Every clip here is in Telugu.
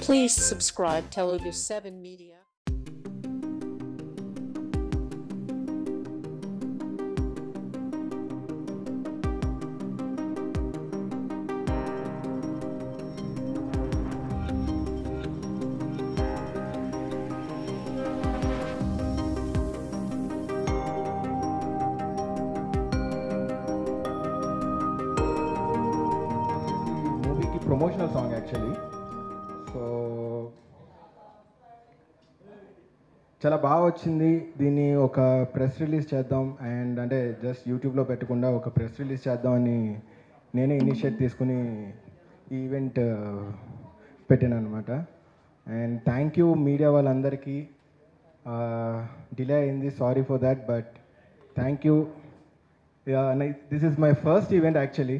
Please subscribe Telugu 7 Media. మూవీకి ప్రమోషనల్ సాంగ్ యాక్చువల్లీ. సో చాలా బాగా వచ్చింది. దీన్ని ఒక ప్రెస్ రిలీజ్ చేద్దాం అండ్ అంటే జస్ట్ యూట్యూబ్లో పెట్టకుండా ఒక ప్రెస్ రిలీజ్ చేద్దామని నేనే ఇనిషియేట్ తీసుకుని ఈ ఈవెంట్ పెట్టాను అనమాట. అండ్ థ్యాంక్ యూ మీడియా వాళ్ళందరికీ. డిలే అయింది, sorry for that, but thank you. This is my first event actually.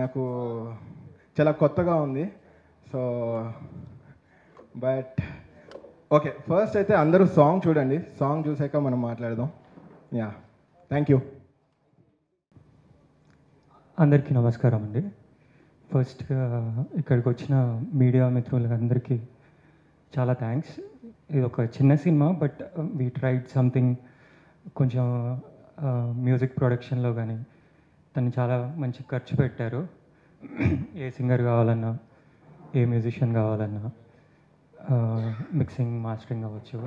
నాకు చాలా కొత్తగా ఉంది. సో బట్ ఓకే, ఫస్ట్ అయితే అందరూ సాంగ్ చూడండి. సాంగ్ చూసాక మనం మాట్లాడదాం. Yeah, thank you. అందరికీ నమస్కారం అండి. ఫస్ట్ ఇక్కడికి వచ్చిన మీడియా మిత్రులందరికీ చాలా థ్యాంక్స్. ఇది ఒక చిన్న cinema, but we tried something. కొంచెం మ్యూజిక్ ప్రొడక్షన్లో కానీ తను చాలా మంచి ఖర్చు పెట్టారు. ఏ సింగర్ కావాలన్నా, ఏ మ్యూజిషియన్ కావాలన్నా, మిక్సింగ్ మాస్టరింగ్ అవ్వచ్చు,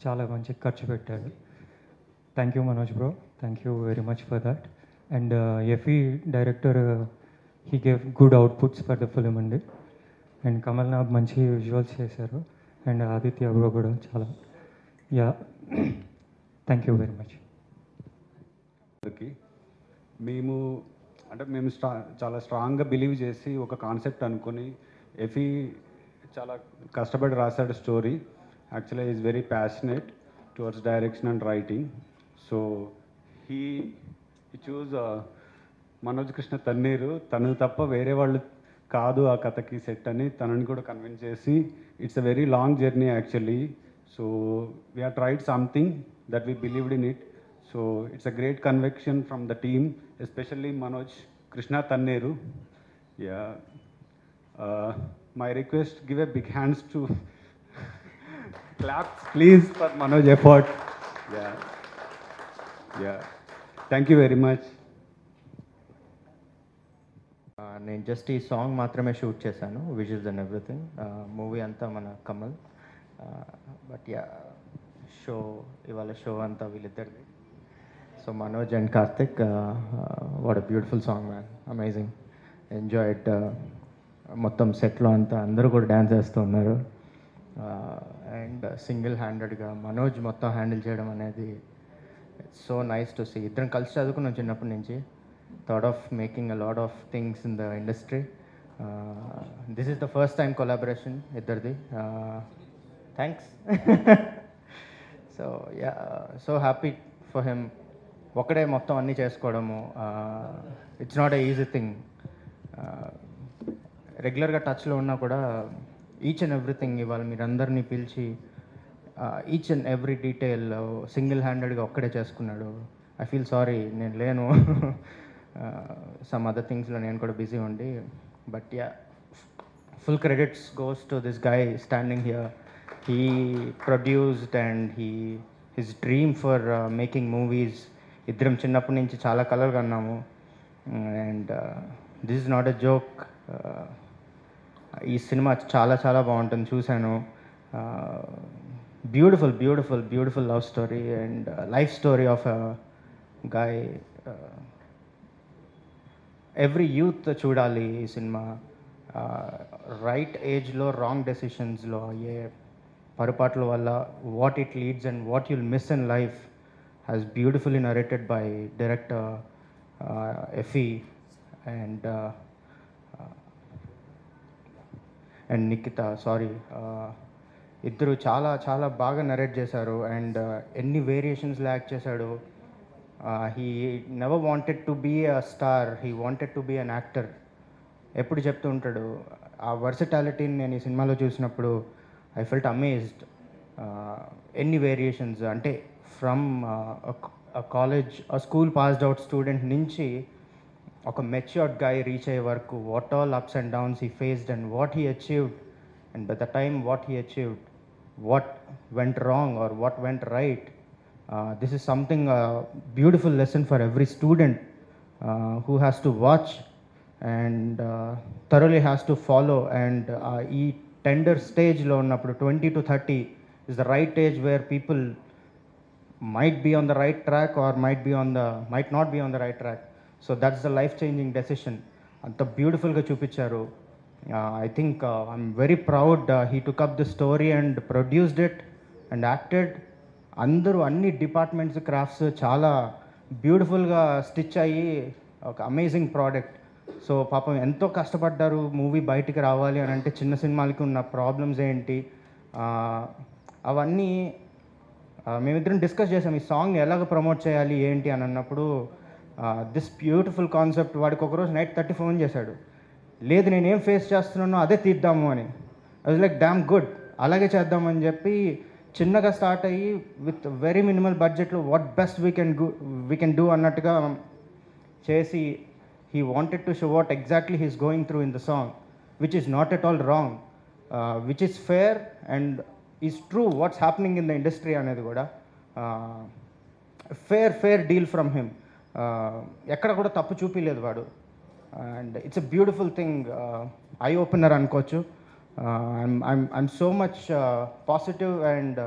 చాలా మంచి ఖర్చు పెట్టాడు. Thank you Manoj bro, thank you very much for that. And FE director, he gave good outputs for the film అండి. అండ్ కమల్ నాగ్ మంచి విజువల్స్ చేశారు. అండ్ ఆదిత్య బ్రో కూడా చాలా. Yeah, thank you very much. మేము చాలా స్ట్రాంగ్గా బిలీవ్ చేసి ఒక కాన్సెప్ట్ అనుకొని, ఎఫీ చాలా కష్టపడి రాశాడు story. Actually is very passionate towards direction and writing. So he choose Manoj Krishna Tanneeru. తను తప్ప వేరే వాళ్ళు కాదు ఆ కథకి సెట్ అని తనని కూడా కన్విన్స్ చేసి, it's a very long journey actually. So we have tried something that we believed in it. So it's a great conviction from the team, especially Manoj Krishna Tanneru. Yeah. My request, give a big hands to clap please for Manoj effort. Yeah. Yeah. Thank you very much. నేను జస్ట్ ఈ సాంగ్ మాత్రమే షూట్ చేశాను, విజువల్స్ అండ్ ఎవ్రీథింగ్. మూవీ అంతా మన కమల్. బట్ యా, ఇవాళ షో అంతా వీళ్ళిద్దరిది. So Manoj and Karthik, what a beautiful song, man. Amazing. Enjoyed. మొత్తం సెట్లో అంతా అందరూ కూడా డ్యాన్స్ చేస్తూ ఉన్నారు. అండ్ సింగిల్ హ్యాండెడ్గా మనోజ్ మొత్తం హ్యాండిల్ చేయడం అనేది it's so nice to see. ఇద్దరం కలిసి చదువుకున్నాం చిన్నప్పటి నుంచి. Thought of making a lot of things in the industry. This is the first time collaboration ఇద్దరిది. Thanks. So yeah, so happy for him. ఒకడే మొత్తం అన్నీ చేసుకోవడము, it's not a easy thing. రెగ్యులర్గా టచ్లో ఉన్నా కూడా ఈచ్ అండ్ ఎవ్రీథింగ్ ఇవాళ మీరందరినీ పిలిచి each and every detail single హ్యాండెడ్గా ఒక్కడే చేసుకున్నాడు. ఐ ఫీల్ సారీ, నేను లేను. సమ్ అదర్ థింగ్స్లో నేను కూడా బిజీ ఉండి. But yeah, full credits goes to this guy standing here. He produced and his dream for making movies. ఇద్దరం చిన్నప్పటి నుంచి చాలా కలర్గా అన్నాము. And this is not a joke. ఈ సినిమా చాలా చాలా బాగుంటుంది, చూశాను. Beautiful beautiful beautiful love story and life story of a guy. Every youth చూడాలి ఈ సినిమా. రైట్ ఏజ్లో రాంగ్ డెసిషన్స్లో అయ్యే పొరపాట్ల వల్ల what it leads and what you'll miss in life has beautifully narrated by director Effie and Nikita. Sorry, ఇద్దరు చాలా చాలా బాగా నరేట్ చేశారు. అండ్ ఎన్ని వేరియేషన్స్లో యాక్ట్ చేశాడు. He never wanted to be a star, he wanted to be an actor. ఎప్పుడు చెప్తూ ఉంటాడు. ఆ వర్సటాలిటీని నేను ఈ సినిమాలో చూసినప్పుడు ఐ ఫెల్ట్ అమేజ్డ్. ఎన్ని వేరియేషన్స్ అంటే from college school passed out student నుంచి ఒక మెచ్యూర్డ్ గాయ్ రీచ్ అయ్యే వరకు what all ups and downs he faced and what he achieved and by the time what he achieved, what went wrong or what went right, this is something beautiful lesson for every student who has to watch and thoroughly has to follow. And ఈ టెండర్ స్టేజ్లో ఉన్నప్పుడు 20 to 30 is the right age where people might be on the right track or might not be on the right track. So that's the life changing decision. అంత బ్యూటిఫుల్గా చూపించారు. I think I'm very proud he took up the story and produced it and acted. అందరూ అన్ని డిపార్ట్మెంట్స్ క్రాఫ్ట్స్ చాలా బ్యూటిఫుల్గా స్టిచ్ అయ్యి ఒక అమేజింగ్ ప్రోడక్ట్. సో పాపం ఎంతో కష్టపడ్డారు మూవీ బయటికి రావాలి అని అంటే. చిన్న సినిమాలకి ఉన్న ప్రాబ్లమ్స్ ఏంటి అవన్నీ మేమిద్దరం డిస్కస్ చేసాం. ఈ సాంగ్ ఎలాగ ప్రమోట్ చేయాలి ఏంటి అని అన్నప్పుడు దిస్ బ్యూటిఫుల్ కాన్సెప్ట్ వాడికి ఒకరోజు నైట్ 30 ఫోన్ చేశాడు, లేదు నేనేం ఫేస్ చేస్తున్నానో అదే తీద్దాము అని. I was like damn good, అలాగే చేద్దామని చెప్పి చిన్నగా స్టార్ట్ అయ్యి విత్ వెరీ మినిమల్ బడ్జెట్లో what best we can do అన్నట్టుగా చేసి he wanted to show what exactly he's going through in the song, which is not at all wrong, which is fair and is true what's happening in the industry అనేది కూడా fair deal from him. ఎక్కడ కూడా తప్పు చూపిలేదు వాడు. And it's a beautiful thing, eye opener అనుకోవచ్చు. I'm so much positive and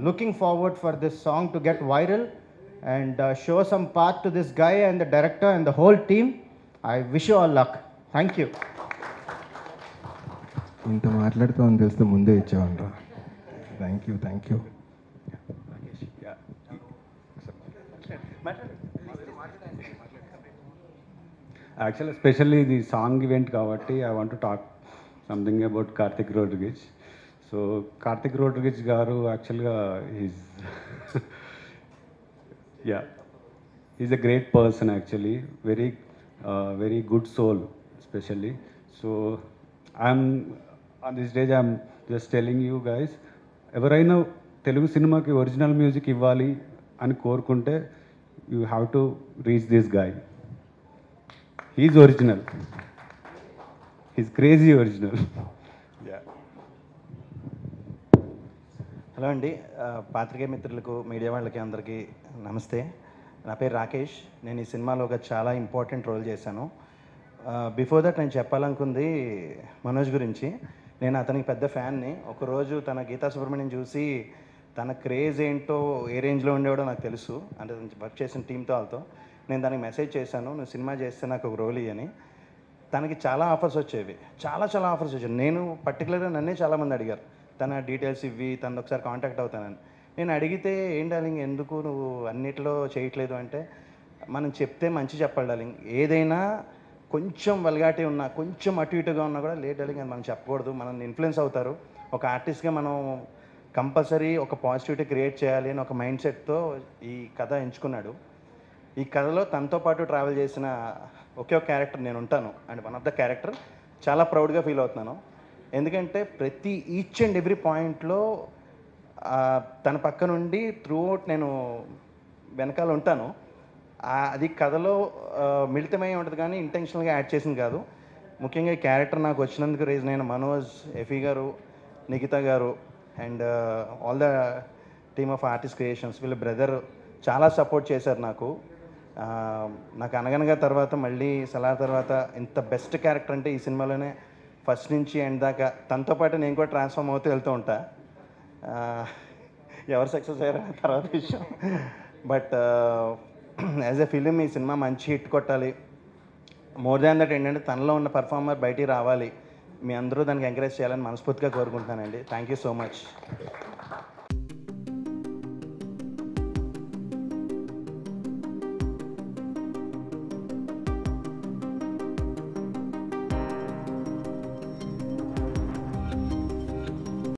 looking forward for this song to get viral and show some path to this guy and the director and the whole team. I wish you all luck. Thank you. ఇంత మాట్లాడుతామని తెలిస్తే ముందే ఇచ్చామంటారా. Thank you. యాక్చువల్లీ ఎస్పెషల్లీ ఇది సాంగ్ ఈవెంట్ కాబట్టి I want to talk something about Karthik Rodrigues. So Karthik Rodrigues గారు యాక్చువల్గా he's a great person actually, very good soul especially. So I'm on this stage, I'm just telling you guys, ఎవరైనా తెలుగు సినిమాకి ఒరిజినల్ మ్యూజిక్ ఇవ్వాలి అని కోరుకుంటే you have to reach this guy. He's original, he's crazy original. Hello అండి, పాత్రికేయ మిత్రులకు, మీడియా వాళ్ళకి అందరికీ నమస్తే. నా పేరు రాకేష్. నేను ఈ సినిమాలో ఒక చాలా ఇంపార్టెంట్ రోల్ చేశాను. బిఫోర్ దట్ నేను చెప్పాలనుకుంది మనోజ్ గురించి. నేను అతనికి పెద్ద ఫ్యాన్ని. ఒకరోజు తన గీతా సుబ్రహ్మణ్యం చూసి తన క్రేజ్ ఏంటో, ఏ రేంజ్లో ఉండేవాడో నాకు తెలుసు. అంటే వర్క్ చేసిన టీంతో వాళ్ళతో నేను దానికి మెసేజ్ చేశాను, నువ్వు సినిమా చేస్తే నాకు ఒక రోల్ ఇవ్వని. తనకి చాలా ఆఫర్స్ వచ్చేవి, చాలా ఆఫర్స్ వచ్చేవి. నేను పర్టికులర్గా నన్నే చాలామంది అడిగారు తన డీటెయిల్స్ ఇవ్వి, తను ఒకసారి కాంటాక్ట్ అవుతానని. నేను అడిగితే ఏం డార్లింగ్ ఎందుకు నువ్వు అన్నిట్లో చేయట్లేదు అంటే, మనం చెప్తే మంచి చెప్పాలి డార్లింగ్, ఏదైనా కొంచెం వల్గాటి ఉన్నా, కొంచెం అటు ఇటుగా ఉన్నా కూడా లేదు డార్లింగ్ అని మనం చెప్పకూడదు, మనం ఇన్ఫ్లుయెన్స్ అవుతారు. ఒక ఆర్టిస్ట్గా మనం కంపల్సరీ ఒక పాజిటివిటీ క్రియేట్ చేయాలి అని ఒక మైండ్ సెట్తో ఈ కథ ఎంచుకున్నాడు. ఈ కథలో తనతో పాటు ట్రావెల్ చేసిన ఒకే ఒక క్యారెక్టర్ నేను ఉంటాను. And one of the character చాలా ప్రౌడ్గా ఫీల్ అవుతున్నాను. ఎందుకంటే ప్రతి ఈచ్ అండ్ ఎవ్రీ పాయింట్లో తన పక్క నుండి త్రూఅవుట్ నేను వెనకాల ఉంటాను. అది కథలో మిళితమై ఉంటుంది కానీ ఇంటెన్షనల్గా యాడ్ చేసింది కాదు. ముఖ్యంగా ఈ క్యారెక్టర్ నాకు వచ్చినందుకు రీజన్ అయిన మనోజ్, ఎఫీ గారు, నిఖిత గారు and all the team of artist creations, వీళ్ళ బ్రదర్ చాలా సపోర్ట్ చేశారు నాకు. అనగనగా తర్వాత మళ్ళీ సలార్ తర్వాత ఇంత బెస్ట్ క్యారెక్టర్ అంటే ఈ సినిమాలోనే ఫస్ట్ నుంచి ఎండ్ దాకా తనతో పాటు నేను కూడా ట్రాన్స్ఫార్మ్ అవుతూ వెళ్తూ ఉంటా. ఎవరు సక్సెస్ అయ్యారో తర్వాత విషయం. బట్ యాజ్ ఎ ఫిలిం ఈ సినిమా మంచి హిట్ కొట్టాలి. మోర్ దాన్ దట్ ఏంటంటే తనలో ఉన్న పర్ఫార్మర్ బయటికి రావాలి. మీ అందరూ దానికి ఎంకరేజ్ చేయాలని మనస్ఫూర్తిగా కోరుకుంటున్నానండి. Thank you so much.